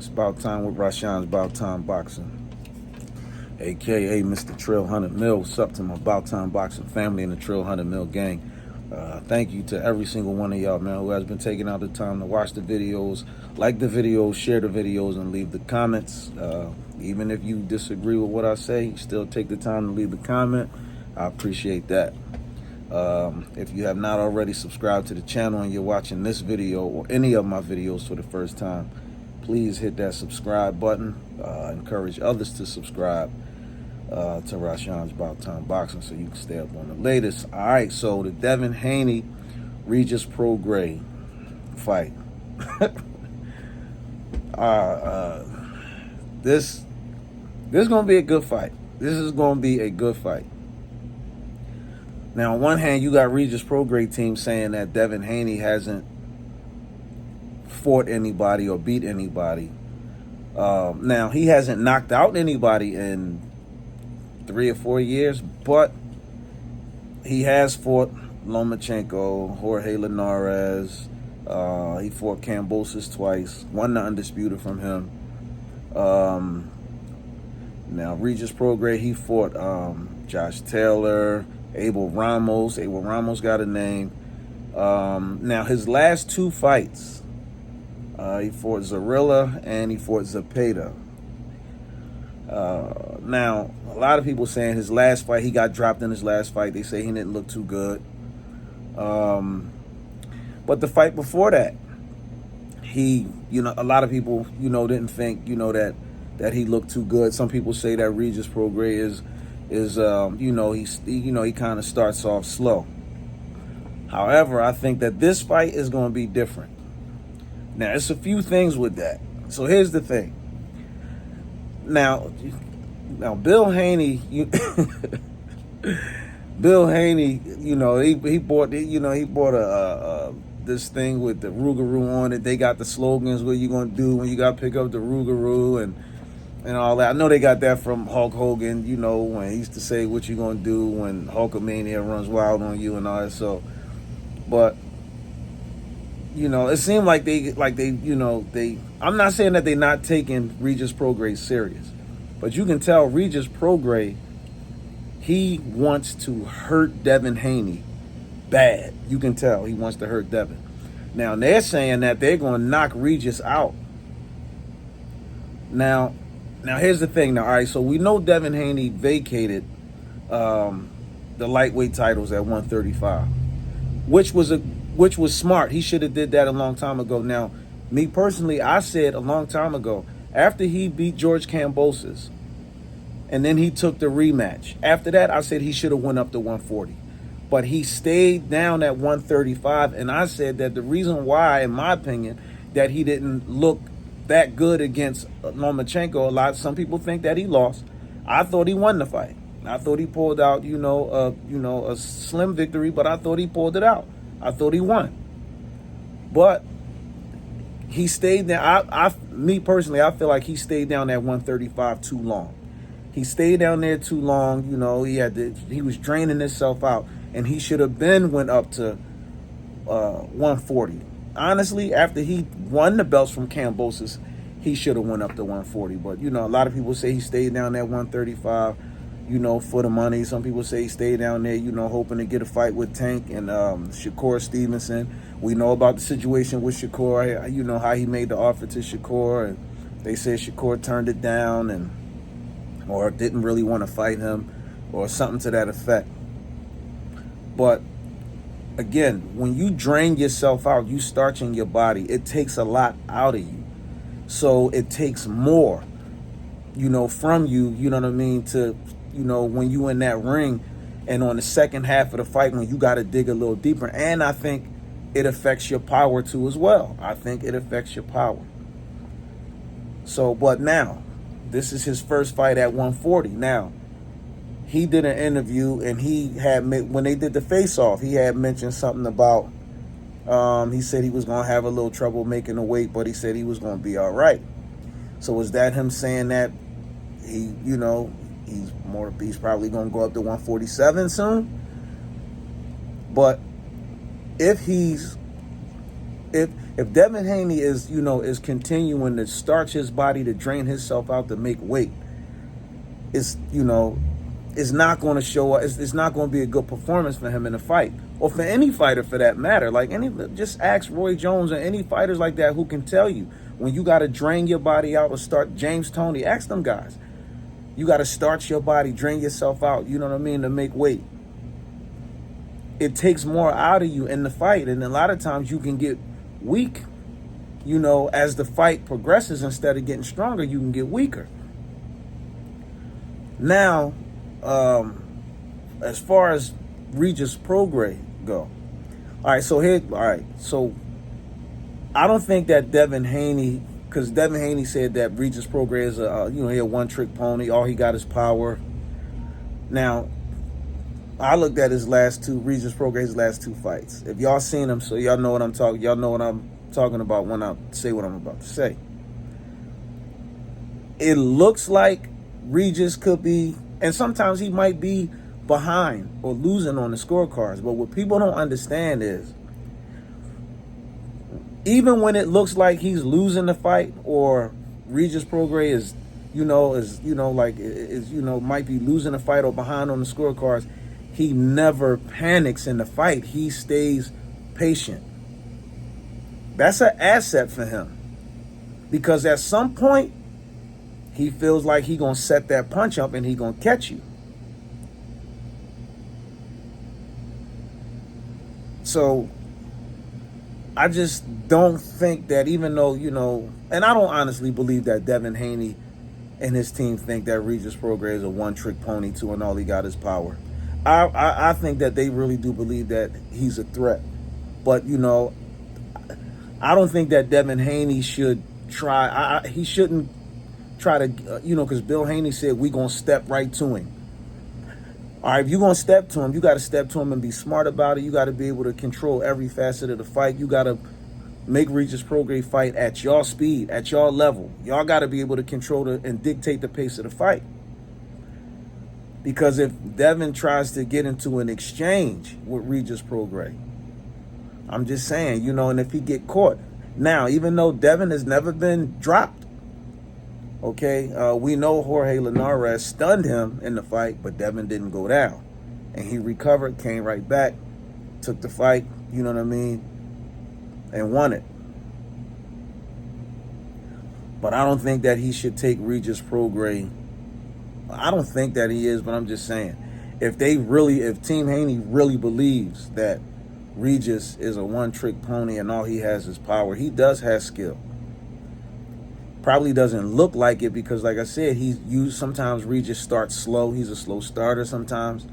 It's about time with Rashan's About Time Boxing, aka Mr. Trail 100 Mil. What's up to my About Time Boxing family and the Trail 100 Mil gang? Thank you to every single one of y'all, man, who has been taking out the time to watch the videos, like the videos, share the videos, and leave the comments. Even if you disagree with what I say, you still take the time to leave the comment. I appreciate that. If you have not already subscribed to the channel and you're watching this video or any of my videos for the first time, please hit that subscribe button. Encourage others to subscribe to Rashan's About Time Boxing so you can stay up on the latest. All right, so the Devin Haney, Regis Prograis fight. This is going to be a good fight. This is going to be a good fight. Now, on one hand, you got Regis Prograis team saying that Devin Haney hasn't fought anybody or beat anybody. Now, he hasn't knocked out anybody in 3 or 4 years, but he has fought Lomachenko, Jorge Linares. He fought Kambosos twice, won the undisputed from him. Now, Regis Prograis, he fought Josh Taylor, Abel Ramos. Abel Ramos got a name. Now, his last 2 fights, he fought Zarilla and he fought Zapata. Now, a lot of people saying his last fight, he got dropped in his last fight. They say he didn't look too good. But the fight before that, he, a lot of people, didn't think, that he looked too good. Some people say that Regis Prograis he kind of starts off slow. However, I think that this fight is going to be different. Now, it's a few things with that. So here's the thing. Now Bill Haney, Bill Haney, he bought this thing with the Rougarou on it. They got the slogans, what you gonna do when you got to pick up the Rougarou and all that. I know they got that from Hulk Hogan, when he used to say what you gonna do when Hulkamania runs wild on you and all that. So, but it seemed like they I'm not saying that they're not taking Regis Prograis serious, but you can tell Regis Prograis, he wants to hurt Devin Haney bad. You can tell he wants to hurt Devin. Now, they're saying that they're going to knock Regis out. Now here's the thing. Now, all right, so we know Devin Haney vacated the lightweight titles at 135, which was smart. He should have did that a long time ago. Now, me personally, I said a long time ago, after he beat George Kambosos, and then he took the rematch. After that, I said he should have went up to 140. But he stayed down at 135, and I said that the reason why, in my opinion, that he didn't look that good against Lomachenko, some people think that he lost. I thought he won the fight. I thought he pulled out, a slim victory, but I thought he pulled it out. I thought he won. But he stayed there. Me personally, I feel like he stayed down at 135 too long. He stayed down there too long. He was draining himself out, and he should have been went up to 140. Honestly, after he won the belts from Kambosos, he should have went up to 140. But a lot of people say he stayed down at 135. For the money. Some people say he stayed down there, hoping to get a fight with Tank and Shakur Stevenson. We know about the situation with Shakur, how he made the offer to Shakur, and they said Shakur turned it down or didn't really want to fight him or something to that effect. But again, when you drain yourself out, you starching your body, it takes a lot out of you. So it takes more, from you, to when you in that ring and on the second half of the fight when you got to dig a little deeper. And I think it affects your power too as well. I think it affects your power. So, but now, this is his first fight at 140. Now, he did an interview and when they did the face-off, he had mentioned something about, he said he was going to have a little trouble making the weight, but he said he was going to be all right. So is that him saying that he's probably going to go up to 147 soon? But if If Devin Haney is, is continuing to starch his body to drain himself out to make weight, it's, it's not going to show up. It's not going to be a good performance for him in a fight, or for any fighter for that matter. Like just ask Roy Jones or any fighters like that who can tell you when you got to drain your body out or start. James Toney, ask them guys. You got to starch your body, drain yourself out. You know what I mean, to make weight. It takes more out of you in the fight, and a lot of times you can get weak. As the fight progresses, instead of getting stronger, you can get weaker. Now, as far as Regis Prograis go, so I don't think that Devin Haney, because Devin Haney said that Regis Prograis is he a one-trick pony. All he got is power. Now, I looked at Regis Prograis' last two fights. If y'all seen them, so y'all know what I'm talking. Y'all know what I'm talking about when I say what I'm about to say. It looks like Regis could be, and sometimes he might be behind or losing on the scorecards. But what people don't understand is, even when it looks like he's losing the fight, or Regis Prograis might be losing the fight or behind on the scorecards, he never panics in the fight. He stays patient. That's an asset for him, because at some point he feels like he gonna set that punch up and he gonna catch you. So I just don't think that, even though, and I don't honestly believe that Devin Haney and his team think that Regis Prograis is a one-trick pony too, and all he got is power. I think that they really do believe that he's a threat. But, I don't think that Devin Haney should try. He shouldn't try to, because Bill Haney said we going to step right to him. All right, if you're going to step to him, you got to step to him and be smart about it. You got to be able to control every facet of the fight. You got to make Regis Prograis fight at your speed, at your level. Y'all got to be able to control and dictate the pace of the fight. Because if Devin tries to get into an exchange with Regis Prograis, I'm just saying, and if he get caught. Now, even though Devin has never been dropped, okay, we know Jorge Linares stunned him in the fight, but Devin didn't go down. And he recovered, came right back, took the fight, you know what I mean, and won it. But I don't think that he should take Regis Prograis. I don't think that he is, but I'm just saying, if Team Haney really believes that Regis is a one-trick pony and all he has is power, he does have skill. Probably doesn't look like it, because, like I said, sometimes Regis starts slow. He's a slow starter sometimes.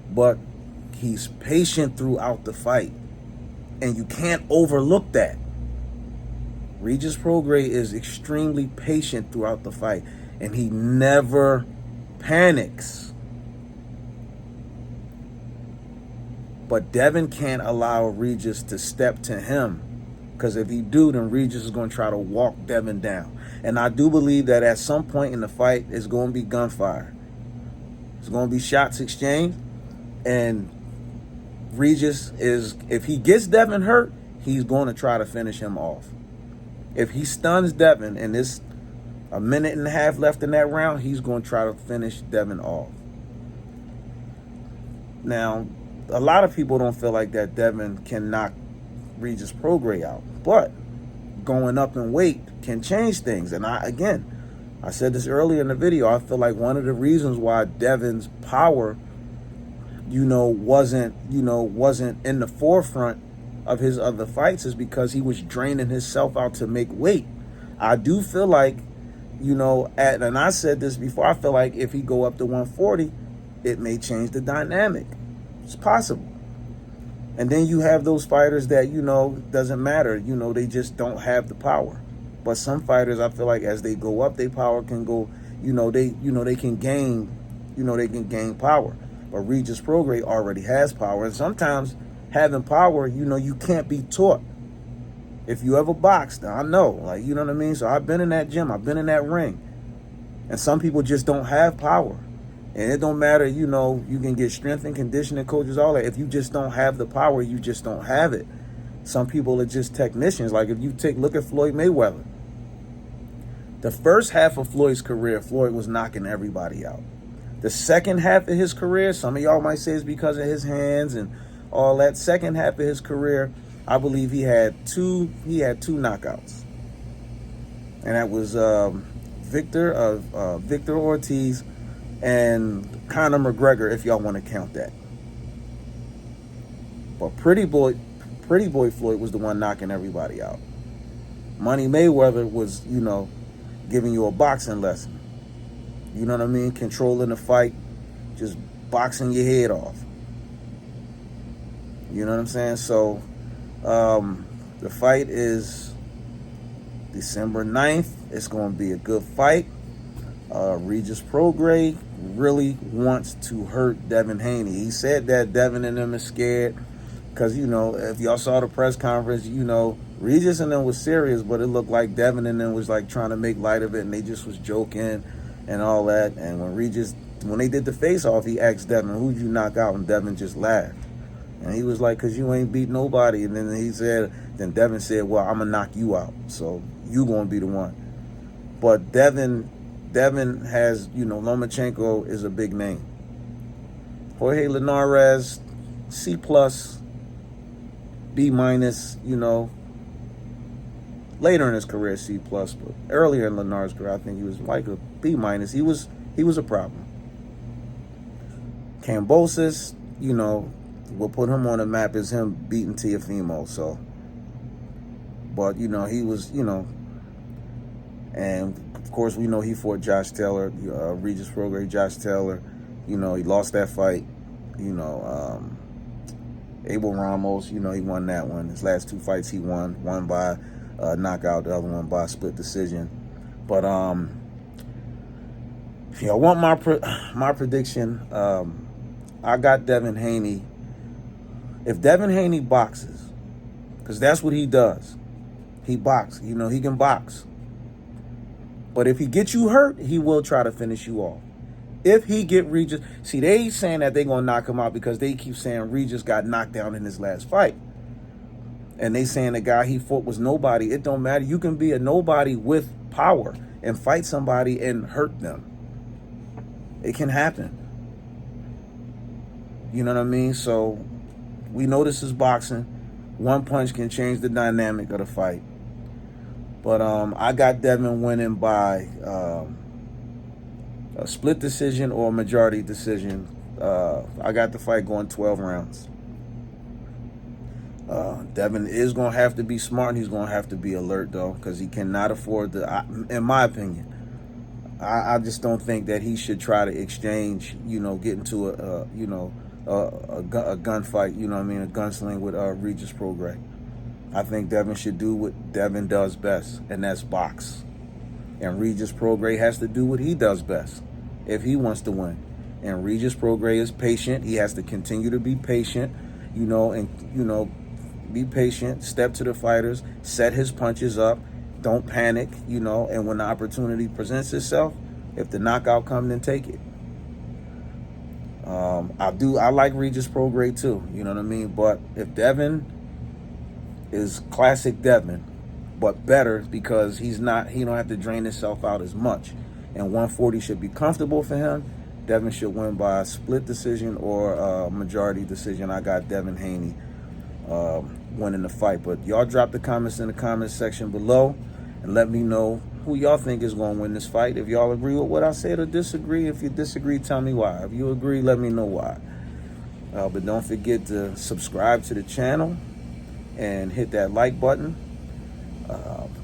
But he's patient throughout the fight, and you can't overlook that. Regis Prograis is extremely patient throughout the fight, and he never panics. But Devin can't allow Regis to step to him, because if he do, then Regis is going to try to walk Devin down. And I do believe that at some point in the fight, it's going to be gunfire. It's going to be shots exchanged, and Regis if he gets Devin hurt, he's going to try to finish him off. If he stuns Devin and there's a minute and a half left in that round, he's going to try to finish Devin off. Now, a lot of people don't feel like that Devin can knock Regis Prograis out, but going up in weight can change things. And I said this earlier in the video, I feel like one of the reasons why Devin's power, wasn't in the forefront of his other fights is because he was draining himself out to make weight. I do feel like, and I said this before, I feel like if he go up to 140, it may change the dynamic. It's possible. And then you have those fighters that, doesn't matter. They just don't have the power. But some fighters, I feel like as they go up, their power can go, they can gain power. But Regis Prograis already has power. And sometimes having power, you can't be taught. If you ever boxed, I know, you know what I mean? So I've been in that gym, I've been in that ring. And some people just don't have power. And it don't matter, you can get strength and conditioning coaches, all that. If you just don't have the power, you just don't have it. Some people are just technicians. Like if you look at Floyd Mayweather. The first half of Floyd's career, Floyd was knocking everybody out. The second half of his career, some of y'all might say it's because of his hands and all that. Second half of his career, I believe he had two knockouts. And that was Victor Ortiz and Conor McGregor, if y'all want to count that. But Pretty Boy Floyd was the one knocking everybody out. Money Mayweather was, giving you a boxing lesson. You know what I mean? Controlling the fight, just boxing your head off. You know what I'm saying? So, the fight is December 9th. It's going to be a good fight. Regis Prograis really wants to hurt Devin Haney. He said that Devin and them is scared because, if y'all saw the press conference, Regis and them was serious, but it looked like Devin and them was like trying to make light of it, and they just was joking and all that. And when they did the face-off, he asked Devin, who'd you knock out? And Devin just laughed. And he was like, because you ain't beat nobody. And then Devin said, well, I'm going to knock you out. So you going to be the one. But Devin has, Lomachenko is a big name. Jorge Linares, C+, B-, later in his career, C+, but earlier in Linares' career, I think he was like a B-. He was a problem. Kambosos, we'll put him on the map as him beating Teofimo. So, but he was, and of course we know he fought Josh Taylor, Regis Prograis, Josh Taylor. He lost that fight. Abel Ramos, he won that one. His last two fights he won. One by knockout, the other one by split decision. But if y'all want my prediction, I got Devin Haney. If Devin Haney boxes, because that's what he does, he boxes. He can box. But if he gets you hurt, he will try to finish you off. If he get Regis, see, they saying that they gonna knock him out because they keep saying Regis got knocked down in his last fight. And they saying the guy he fought was nobody. It don't matter. You can be a nobody with power and fight somebody and hurt them. It can happen. You know what I mean? So we know this is boxing. One punch can change the dynamic of the fight. But I got Devin winning by a split decision or a majority decision. I got the fight going 12 rounds. Devin is going to have to be smart, and he's going to have to be alert, though, because he cannot afford in my opinion, I just don't think that he should try to exchange, get into a gunfight, a gunsling with Regis Prograis. I think Devin should do what Devin does best, and that's box. And Regis Prograis has to do what he does best if he wants to win. And Regis Prograis is patient. He has to continue to be patient, be patient, step to the fighters, set his punches up, don't panic, and when the opportunity presents itself, if the knockout comes, then take it. I like Regis Prograis too, you know what I mean? But if Devin is classic Devin, but better because he don't have to drain himself out as much. And 140 should be comfortable for him. Devin should win by a split decision or a majority decision. I got Devin Haney winning the fight. But y'all drop the comments in the comments section below and let me know who y'all think is going to win this fight. If y'all agree with what I said or disagree. If you disagree, tell me why. If you agree, let me know why. But don't forget to subscribe to the channel and hit that like button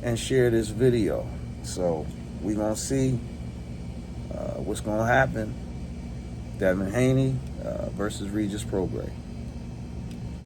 and share this video. So we're going to see what's going to happen. Devin Haney versus Regis Prograis.